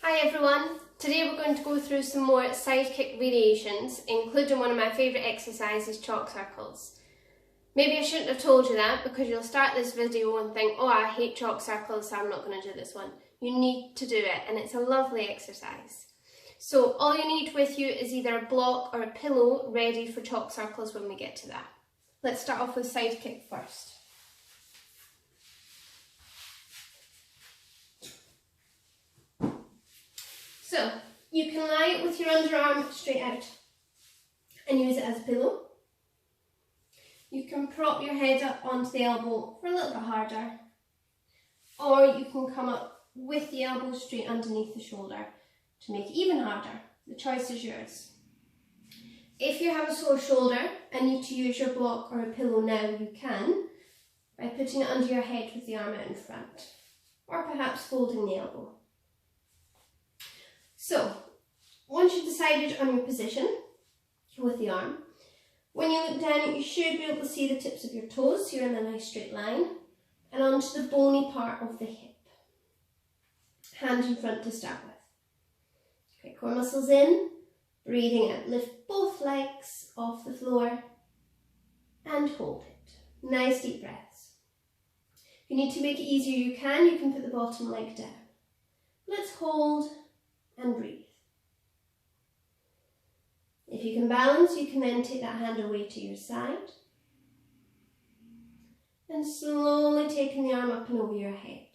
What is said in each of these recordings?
Hi everyone, today we're going to go through some more side kick variations, including one of my favourite exercises, chalk circles. Maybe I shouldn't have told you that because you'll start this video and think, oh, I hate chalk circles, so I'm not going to do this one. You need to do it, and it's a lovely exercise. So all you need with you is either a block or a pillow ready for chalk circles when we get to that. Let's start off with side kick first. So, you can lie with your underarm straight out and use it as a pillow. You can prop your head up onto the elbow for a little bit harder, or you can come up with the elbow straight underneath the shoulder to make it even harder. The choice is yours. If you have a sore shoulder and need to use your block or a pillow now, you can by putting it under your head with the arm out in front, or perhaps folding the elbow. So, once you've decided on your position with the arm, when you look down, you should be able to see the tips of your toes, so you're in a nice straight line, and onto the bony part of the hip. Hand in front to start with. Okay, core muscles in, breathing out. Lift both legs off the floor and hold it. Nice deep breaths. If you need to make it easier, you can put the bottom leg down. Let's hold and breathe. If you can balance, you can then take that hand away to your side and slowly taking the arm up and over your head.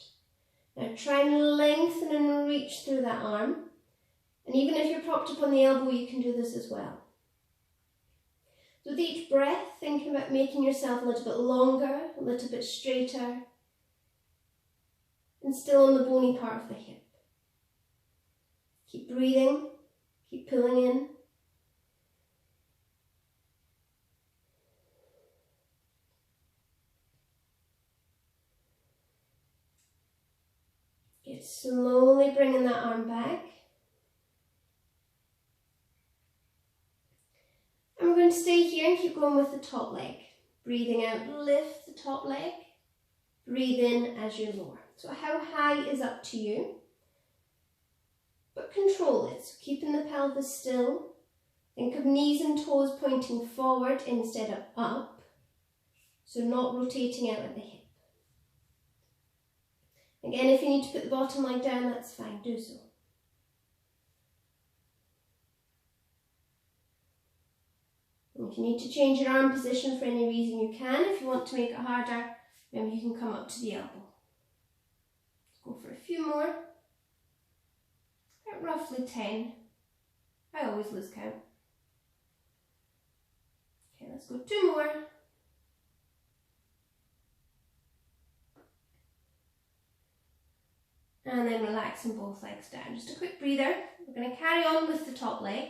Now try and lengthen and reach through that arm, and even if you're propped up on the elbow, you can do this as well. So with each breath, thinking about making yourself a little bit longer, a little bit straighter, and still on the bony part of the hip. Keep breathing, keep pulling in. Good, slowly bringing that arm back. And we're going to stay here and keep going with the top leg. Breathing out, lift the top leg. Breathe in as you lower. So how high is up to you? But control it, so keeping the pelvis still. Think of knees and toes pointing forward instead of up, so not rotating out at the hip. Again, if you need to put the bottom leg down, that's fine, do so. And if you need to change your arm position for any reason, you can. If you want to make it harder, maybe you can come up to the elbow. Let's go for a few more. At roughly 10. I always lose count. Okay, let's go 2 more. And then relaxing both legs down. Just a quick breather. We're going to carry on with the top leg.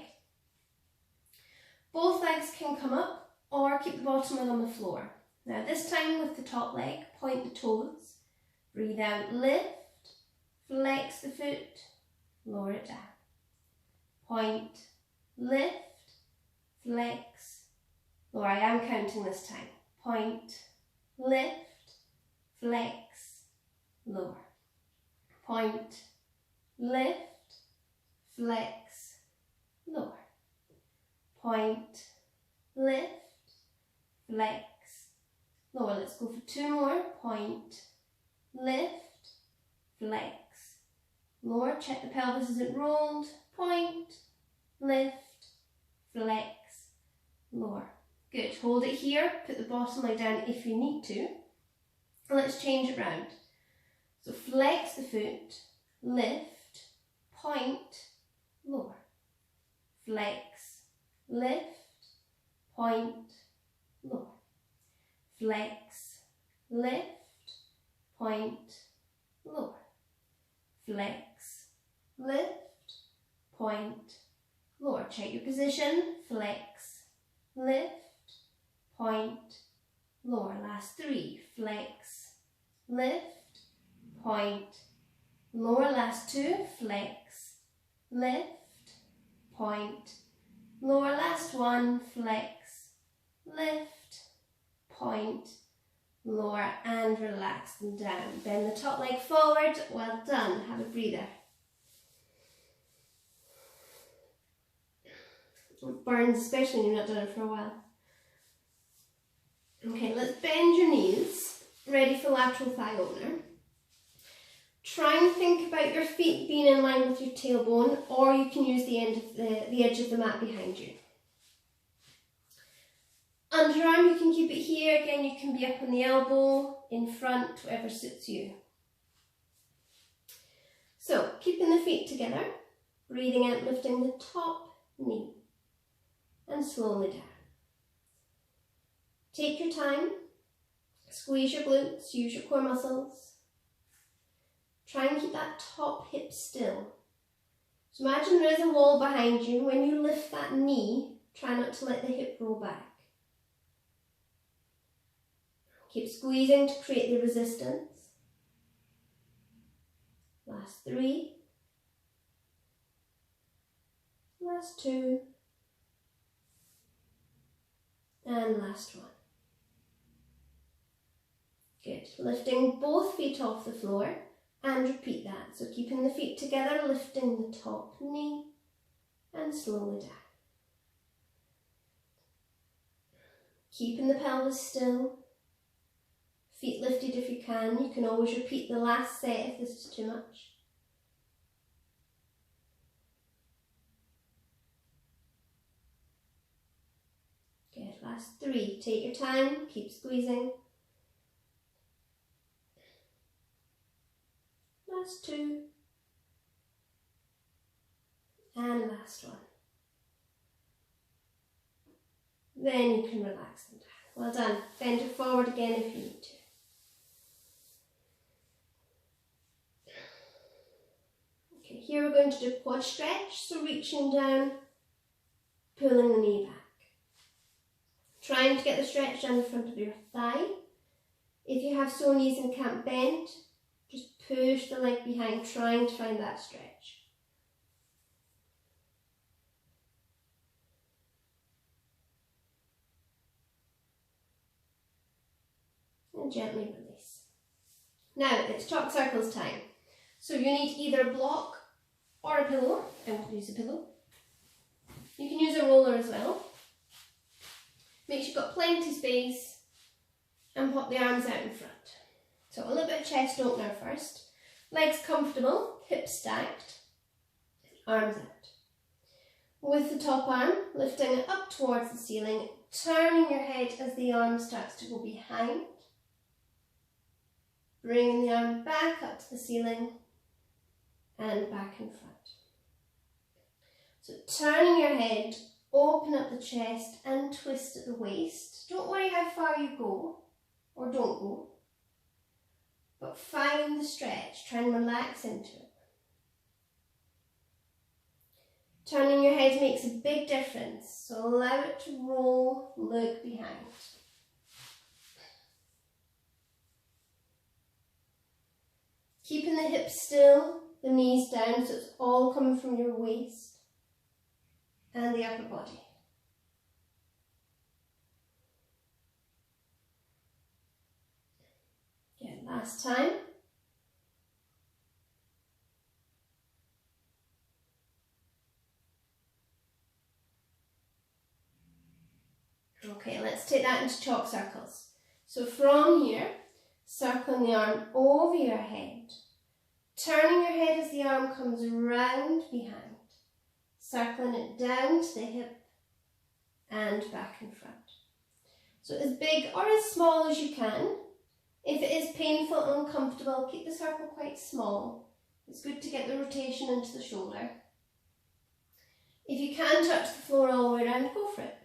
Both legs can come up or keep the bottom leg on the floor. Now this time with the top leg, point the toes. Breathe out, lift, flex the foot. Lower it down. Point, lift, flex, lower. I am counting this time. Point, lift, flex, lower. Point, lift, flex, lower. Point, lift, flex, lower. Let's go for 2 more. Point, lift, flex, lower. Check the pelvis isn't rolled. Point, lift, flex, lower. Good. Hold it here. Put the bottom leg down if you need to. Let's change it round. So flex the foot, lift, point, lower. Flex, lift, point, lower. Flex, lift, point, lower. Flex, lift, point, lower. Check your position. Flex, lift, point, lower. Last 3. Flex, lift, point, lower. Last 2. Flex, lift, point, lower. Last 1. Flex, lift, point, lower, and relax them down. Bend the top leg forward. Well done. Have a breather. It burns, especially when you've not done it for a while. Okay, let's bend your knees, ready for lateral thigh opener. Try and think about your feet being in line with your tailbone, or you can use the edge of the mat behind you. Underarm, you can keep it here. Again, you can be up on the elbow, in front, whatever suits you. So, keeping the feet together, breathing out, lifting the top knee, and slowly down. Take your time, squeeze your glutes, use your core muscles. Try and keep that top hip still. So imagine there is a wall behind you. When you lift that knee, try not to let the hip roll back. Keep squeezing to create the resistance. Last 3. Last 2. And last 1. Good. Lifting both feet off the floor and repeat that. So keeping the feet together, lifting the top knee and slowly down. Keeping the pelvis still. Feet lifted if you can. You can always repeat the last set if this is too much. Good. Last 3. Take your time. Keep squeezing. Last 2. And last 1. Then you can relax them down. Well done. Bend it forward again if you need to. Okay, here we're going to do quad stretch. So reaching down, pulling the knee back. Trying to get the stretch down the front of your thigh. If you have sore knees and can't bend, just push the leg behind, trying to find that stretch. And gently release. Now it's chalk circles time. So you need either a block or a pillow. I'm going to use a pillow. You can use a roller as well. Make sure you've got plenty space and pop the arms out in front. So a little bit of chest opener first. Legs comfortable, hips stacked, arms out. With the top arm, lifting it up towards the ceiling, turning your head as the arm starts to go behind. Bringing the arm back up to the ceiling and back in front. So turning your head, open up the chest and twist at the waist. Don't worry how far you go or don't go, but find the stretch, try and relax into it. Turning your head makes a big difference, so allow it to roll, look behind. Keeping the hips still, the knees down, so it's all coming from your waist and the upper body. Good, last time. Okay, let's take that into chalk circles. So from here, circling the arm over your head, turning your head as the arm comes round behind, circling it down to the hip and back in front. So as big or as small as you can. If it is painful and uncomfortable, keep the circle quite small. It's good to get the rotation into the shoulder. If you can touch the floor all the way around, go for it.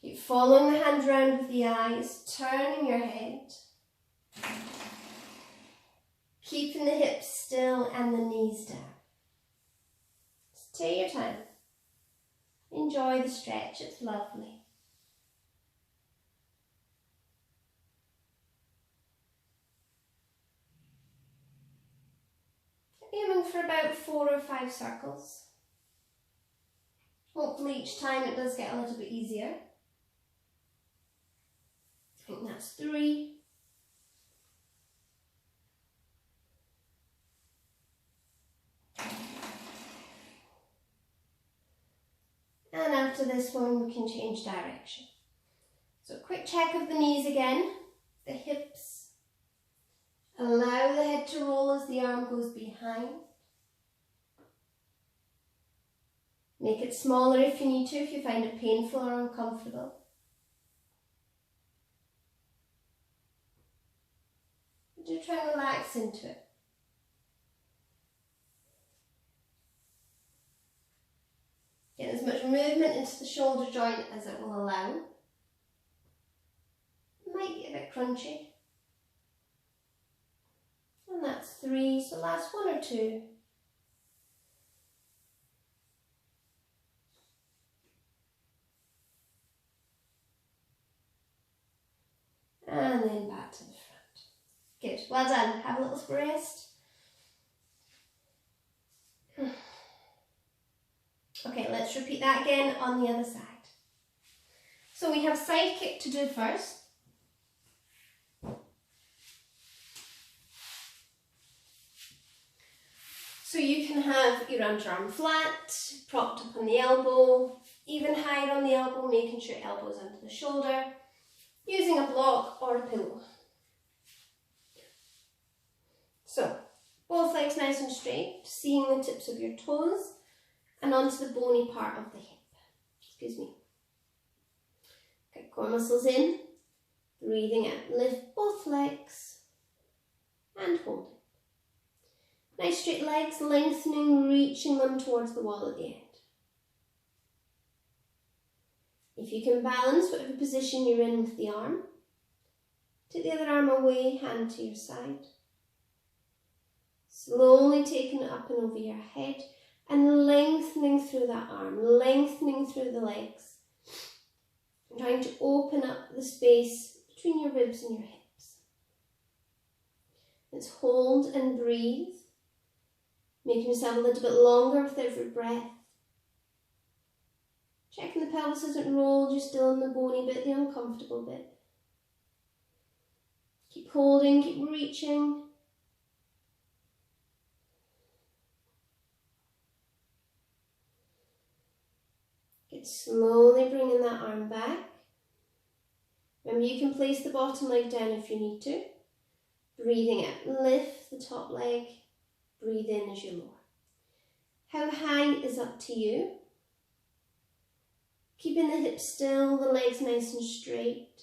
Keep following the hand around with the eyes, turning your head. Keeping the hips still and the knees down. Just take your time. Enjoy the stretch, it's lovely. Aiming for about 4 or 5 circles. Hopefully each time it does get a little bit easier. I think that's 3. after this one we can change direction. So quick check of the knees again, the hips. Allow the head to roll as the arm goes behind. Make it smaller if you need to, if you find it painful or uncomfortable. Do try and relax into it. Get as much movement into the shoulder joint as it will allow. It might get a bit crunchy. And that's 3, so last 1 or 2. And then back to the front. Good, well done. Have a little rest. Okay, let's repeat that again on the other side. So we have side kick to do first. So you can have your underarm flat, propped up on the elbow, even higher on the elbow, making sure elbows under the shoulder, using a block or a pillow. So, both legs nice and straight, seeing the tips of your toes and onto the bony part of the hip. Excuse me. Okay, core muscles in, breathing out. Lift both legs and hold it. Nice straight legs, lengthening, reaching them towards the wall at the end. If you can balance whatever position you're in with the arm, take the other arm away, hand to your side. Slowly taking it up and over your head and lengthening through that arm, lengthening through the legs. And trying to open up the space between your ribs and your hips. Let's hold and breathe, making yourself a little bit longer with every breath. Checking the pelvis isn't rolled, you're still in the bony bit, the uncomfortable bit. Keep holding, keep reaching. Slowly bringing that arm back. Remember, you can place the bottom leg down if you need to. Breathing out, lift the top leg, breathe in as you lower. How high is up to you. Keeping the hips still, the legs nice and straight.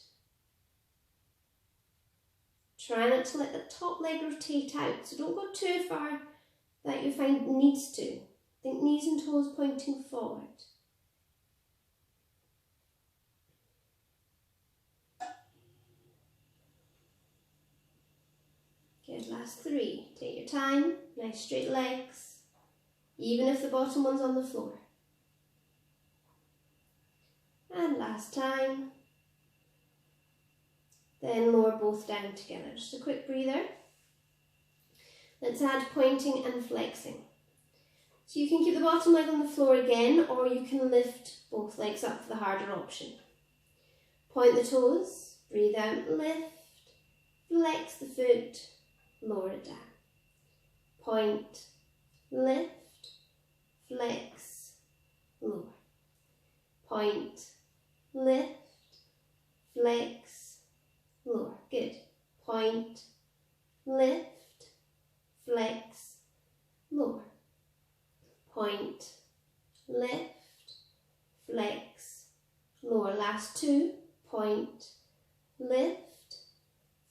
Try not to let the top leg rotate out, so don't go too far that you find needs to. Think knees and toes pointing forward. Good, last 3. Take your time, nice straight legs, even if the bottom one's on the floor. And last time. Then lower both down together. Just a quick breather. Let's add pointing and flexing. So you can keep the bottom leg on the floor again, or you can lift both legs up for the harder option. Point the toes, breathe out, lift, flex the foot, lower it down. Point, lift, flex, lower. Point, lift, flex, lower. Good. Point, lift, flex, lower. Point, lift, flex, lower. Last 2. Point, lift,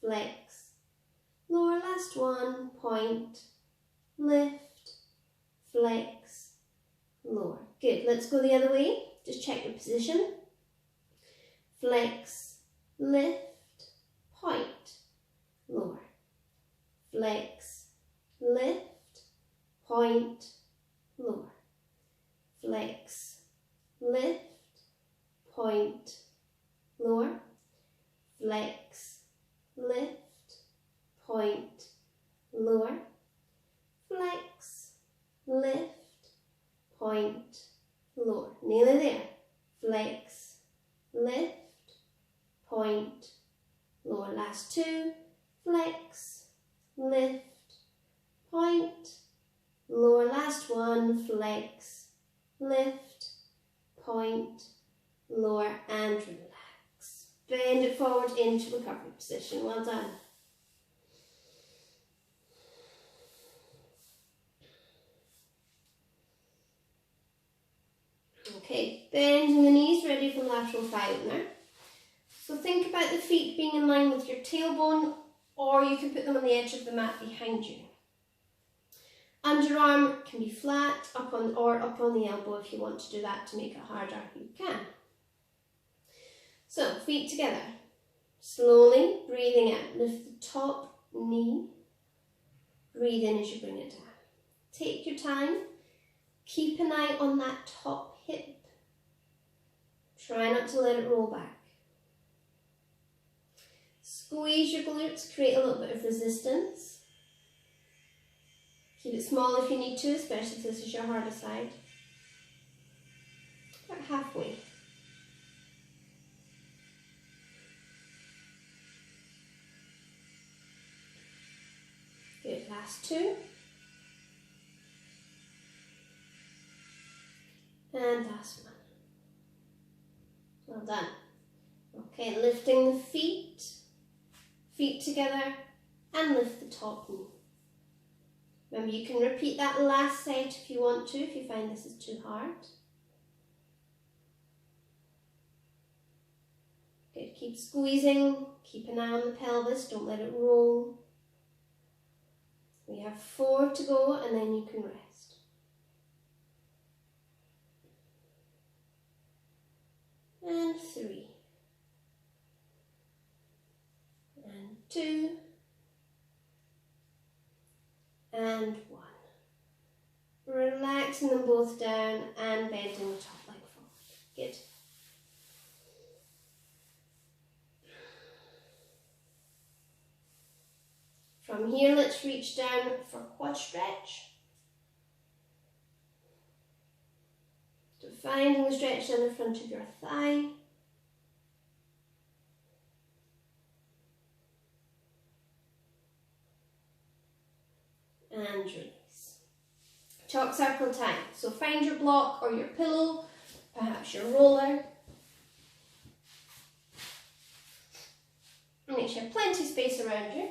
flex, lower. Last 1. Point, lift, flex, lower. Good. Let's go the other way. Just check your position. Flex, lift, point, lower. Flex, lift, point, lower. Flex, lift, point, lower. Flex, lift, point, lower. Flex, lift, point, lower. Nearly there. Flex, lift, point, lower. Last 2. Flex, lift, point, lower. Last 1. Flex, lift, point, lower and relax. Bend it forward into recovery position. Well done. Okay, bending the knees, ready for lateral thigh opener. So think about the feet being in line with your tailbone, or you can put them on the edge of the mat behind you. Underarm can be flat up on the elbow if you want to do that to make it harder, you can. So, feet together. Slowly breathing out. Lift the top knee. Breathe in as you bring it down. Take your time. Keep an eye on that top hip. Try not to let it roll back. Squeeze your glutes, create a little bit of resistance. Keep it small if you need to, especially if this is your harder side. About halfway. Good, last two. And last one. Well done. Okay, lifting the feet together and lift the top knee. Remember, you can repeat that last set if you want to, if you find this is too hard. Good, keep squeezing, keep an eye on the pelvis, don't let it roll. We have 4 to go and then you can rest. And 3. And 2. And 1. Relaxing them both down and bending the top leg forward. Good. From here, let's reach down for quad stretch. So finding the stretch down the front of your thigh. And release. Chalk circle time. So find your block or your pillow, perhaps your roller. Make sure plenty of space around you.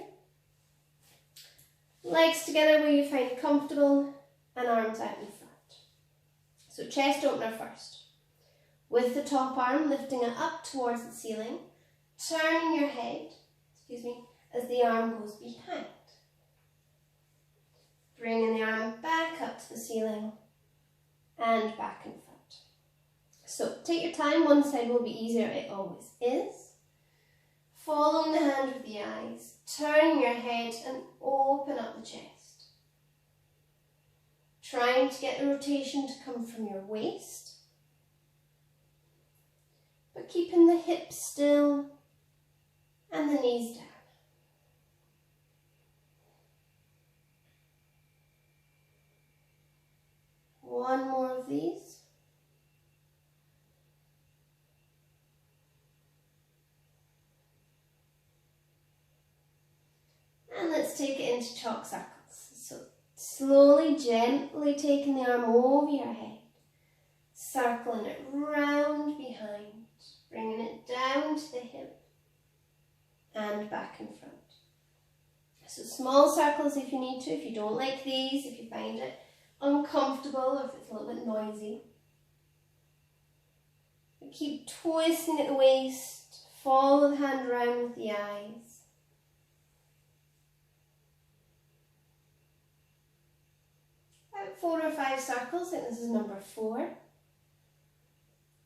Legs together where you find comfortable and arms out in front. So chest opener first. With the top arm lifting it up towards the ceiling, turning your head, as the arm goes behind. Bringing the arm back up to the ceiling and back in front. So take your time, one side will be easier, it always is. Following the hand with the eyes, turning your head and open up the chest. Trying to get the rotation to come from your waist, but keeping the hips still and the knees down. One more of these. And let's take it into chalk circles. So slowly, gently taking the arm over your head, circling it round behind, bringing it down to the hip and back in front. So small circles if you need to, if you don't like these, if you find it uncomfortable, if it's a little bit noisy. But keep twisting at the waist, follow the hand around with the eyes. About 4 or 5 circles, I think this is number 4.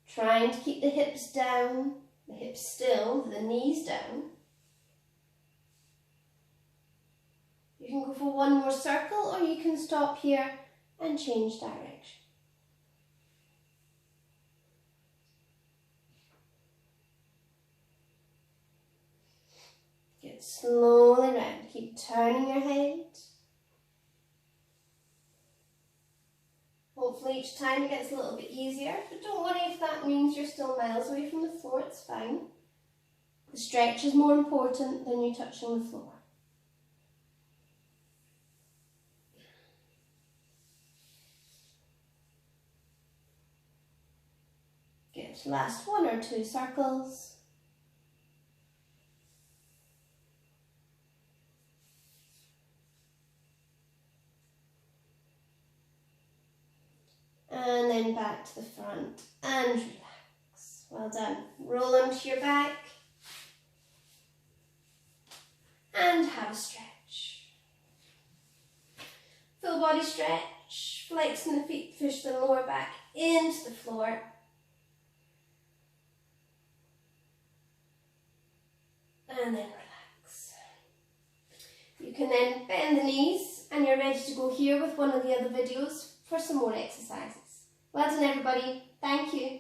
Trying to keep the hips down, the hips still, the knees down. You can go for one more circle or you can stop here and change direction. Get slowly round. Keep turning your head. Hopefully each time it gets a little bit easier, but don't worry if that means you're still miles away from the floor, it's fine. The stretch is more important than you touching the floor. Good. Good. Last 1 or 2 circles. And then back to the front and relax. Well done. Roll onto your back and have a stretch. Full body stretch, flexing the feet, push the lower back into the floor. And then relax. You can then bend the knees and you're ready to go here with one of the other videos for some more exercises. Well done everybody. Thank you.